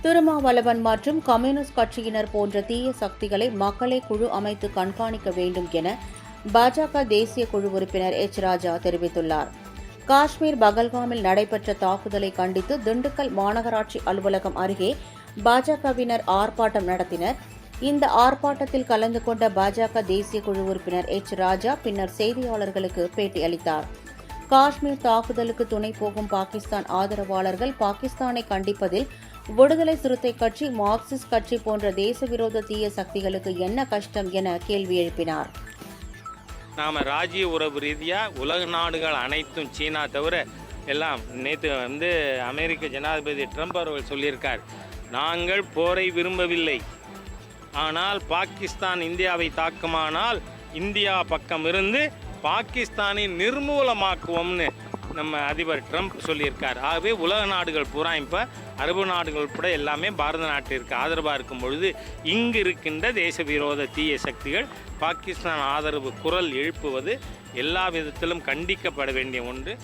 திருமாவளவன் மற்றும் கம்யூனிஸ்ட் கட்சியினர் போன்ற தீய சக்திகளை மக்களே குழு அமைத்து கண்காணிக்க வேண்டும் என பாஜக தேசிய குழு உறுப்பினர் எச். ராஜா தெரிவித்துள்ளார். காஷ்மீர் பகல்காமில் நடைபெற்ற தாக்குதலை கண்டித்து திண்டுக்கல் மாநகராட்சி அலுவலகம் அருகே பாஜகவினர் ஆர்ப்பாட்டம் நடத்தினர். இந்த ஆர்ப்பாட்டத்தில் கலந்து கொண்ட பாஜக தேசிய குழு உறுப்பினர் எச். ராஜா பின்னர் செய்தியாளர்களுக்கு பேட்டியளித்தார். காஷ்மீர் தாக்குதலுக்கு துணை போகும் பாகிஸ்தான் ஆதரவாளர்கள் பாகிஸ்தானை கண்டிப்பதில் விடுதலை சிறுத்தை கட்சி, மார்க்சிஸ்ட் கட்சி போன்ற தேச விரோத தீய சக்திகளுக்கு என்ன கஷ்டம் என கேள்வி எழுப்பினார். நாம் ராஜ்ய உறவு ரீதியாக உலக நாடுகள் அனைத்தும் சீனா தவிர எல்லாம் நேற்று அமெரிக்க ஜனாதிபதி ட்ரம்ப் அவர்கள் சொல்லியிருக்கார், நாங்கள் போரை விரும்பவில்லை, ஆனால் பாகிஸ்தான் இந்தியாவை தாக்குமானால் இந்தியா பக்கம் இருந்து பாகிஸ்தானை நிர்மூலமாக்குவோம்னு நம்ம அதிபர் ட்ரம்ப் சொல்லியிருக்கார். ஆகவே உலக நாடுகள் பூரா இப்போ அரபு நாடுகள் உட்பட எல்லாமே பாரத நாட்டிற்கு ஆதரவாக இருக்கும் பொழுது இங்கு இருக்கின்ற தேச விரோத தீய சக்திகள் பாகிஸ்தான் ஆதரவு குரல் எழுப்புவது எல்லா விதத்திலும் கண்டிக்கப்பட வேண்டிய ஒன்று.